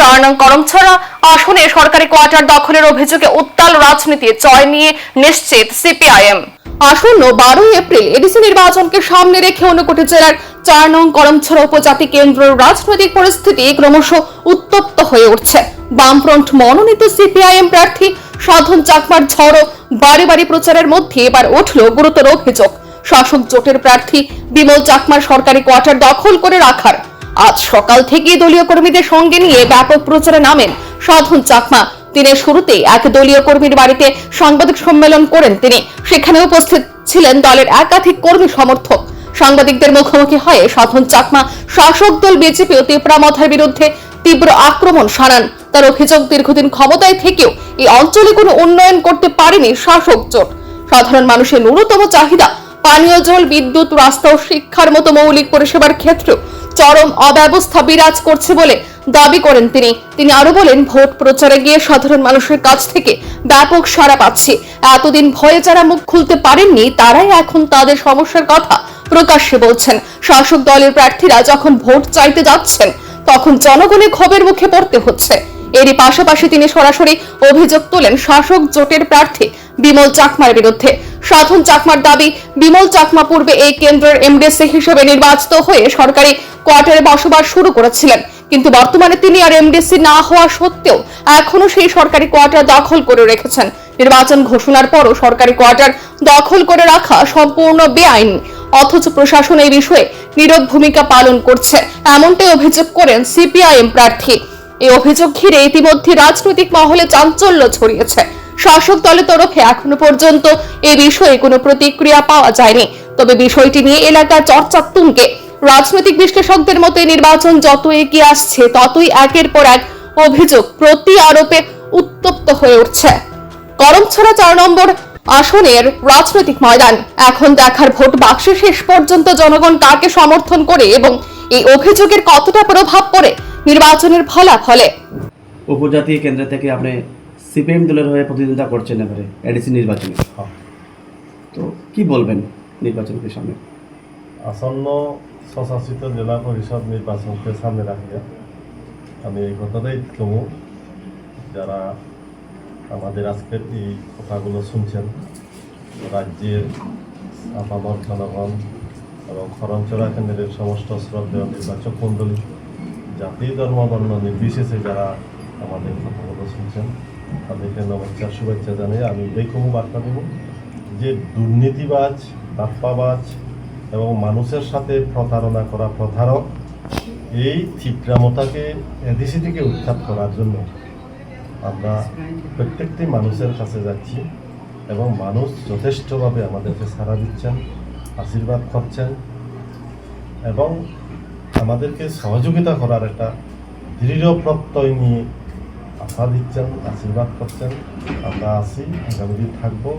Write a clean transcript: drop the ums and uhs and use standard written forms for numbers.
4 নং করমছড়া আসনে সরকারি কোয়ার্টার দখলের অভিযোগে উত্তাল রাজনীতি জয় নিয়ে নিশ্চিত সিপিআইএম। আসন্ন 12 এপ্রিল এডিসি নির্বাচনকে সামনে রেখে ঊনকোটি জেলার 4 নং করমছড়া উপজাতি কেন্দ্রের রাজনৈতিক পরিস্থিতি ক্রমশ উত্তপ্ত হয়ে উঠছে। বামফ্রন্ট মনোনীত সিপিআইএম প্রার্থী সাধন চাকমার ঝড়ো বাড়ি বাড়ি প্রচারের মধ্যে এবার উঠল গুরুতর অভিযোগ শাসক জোটের প্রার্থী বিমল চাকমার সরকারি কোয়ার্টার দখল করে রাখার। আজ সকাল থেকে দলীয় কর্মীদের সঙ্গে নিয়ে ব্যাপক প্রচারে নামেন সাধন চাকমা। দিনের শুরুতেই এক দলীয় কর্মীর বাড়িতে সাংবাদিক সম্মেলন করেন তিনি। সেখানে উপস্থিত ছিলেন দলের একাধিক কর্মী সমর্থক। সাংবাদিকদের মুখোমুখি হয়ে সাধন চাকমা শাসক দল বিজেপি ও তিপ্রামথার বিরুদ্ধে তীব্র আক্রমণ শানান। তার অভিযোগ, দীর্ঘদিন ক্ষমতায় থেকেও এই অঞ্চলে কোনো উন্নয়ন করতে পারেনি শাসক জোট। সাধারণ মানুষের ন্যূনতম চাহিদা পানীয় জল, বিদ্যুৎ, রাস্তা ও শিক্ষার মতো মৌলিক পরিষেবার ক্ষেত্রেও চরম অব্যবস্থা বিরাজ করছে বলে দাবি করেন তিনি আরো বলেন, ভোট প্রচারে গিয়ে সাধারণ মানুষের কাছ থেকে ব্যাপক সাড়া পাচ্ছে। এতদিন ভয়ে যারা মুখ খুলতে পারেননি তারাই এখন তাদের সমস্যার কথা প্রকাশ্যে বলছেন। শাসক দলের প্রার্থীরা যখন ভোট চাইতে যাচ্ছেন তখন জনগণের ক্ষোভের মুখে পড়তে হচ্ছে। এরই পাশাপাশি তিনি সরাসরি অভিযোগ তোলেন শাসক জোটের প্রার্থী বিমল চাকমার বিরুদ্ধে। সাধন চাকমার দাবি, বিমল চাকমা পূর্বে এই কেন্দ্রের এমডিসি হিসেবে নির্বাচিত হয়ে সরকারি কোয়ার্টারে বসবাস শুরু করেছিলেন, কিন্তু বর্তমানে তিনি আর এমডিসি না হওয়া সত্ত্বেও এখনো সেই সরকারি কোয়ার্টার দখল করে রেখেছেন। নির্বাচন ঘোষণার পরও সরকারি কোয়ার্টার দখল করে রাখা সম্পূর্ণ বেআইনি, অথচ প্রশাসন এই বিষয়ে নীরব ভূমিকা পালন করছে, এমনটাই অভিযোগ করেন সিপিআইএম প্রার্থী। এই অভিযোগ ঘিরে ইতিমধ্যে রাজনৈতিক মহলে চাঞ্চল্য ছড়িয়েছে। শাসক দলের তরফে এখনো পর্যন্ত এই বিষয়ে কোনো প্রতিক্রিয়া পাওয়া যায়নি, তবে বিষয়টি নিয়ে এলাকার চর্চা তুঙ্গে। রাজনৈতিক বিশ্লেষকদের মতে নির্বাচন যত এগিয়ে আসছে ততই একের পর এক অভিযোগ প্রতি আরোপে উত্তপ্ত হয়ে উঠছে। করমছড়া 4 নম্বর আসনের রাজনৈতিক ময়দান এখন দেখার ভোট বাক্সে শেষ পর্যন্ত জনগণ কাকে সমর্থন করে এবং এই অভিযোগের কতটা প্রভাব পড়ে নির্বাচনের ফলাফলে। উপজাতি কেন্দ্র থেকে আপনি সিপিএম দলের হয়ে প্রতিদ্বন্দ্বিতা করছেন এবারে এডিসি নির্বাচনে, তো কি বলবেন নির্বাচনকে সামনে? আসন্ন স্বশাসিত জেলা পরিষদ নির্বাচনকে সামনে রাখিয়া আমি এই কথাটাই কমু, যারা আমাদের আজকের এই কথাগুলো শুনছেন, রাজ্যের আপামর জনগণ এবং করমছড়া কেন্দ্রের সমস্ত শ্রদ্ধেয় নির্বাচক মণ্ডলী, জাতি ধর্ম বর্ণ নির্বিশেষে যারা আমাদের কথাগুলো শুনছেন তাদেরকে নমস্কার, শুভেচ্ছা জানিয়ে আমি এই কমু বার্তা দেব যে দুর্নীতিবাজ, দাপ্পাবাজ এবং মানুষের সাথে প্রতারণা করা প্রতারক এই তিপ্রামথাকে এডিসি থেকে উৎখাত করার জন্য আমরা প্রত্যেকটি মানুষের কাছে যাচ্ছি এবং মানুষ যথেষ্টভাবে আমাদেরকে সাড়া দিচ্ছেন, আশীর্বাদ করছেন এবং আমাদেরকে সহযোগিতা করার একটা দৃঢ় প্রত্যয় নিয়ে আশা দিচ্ছেন, আশীর্বাদ করছেন। আমরা আছি, আগামী দিন থাকবো।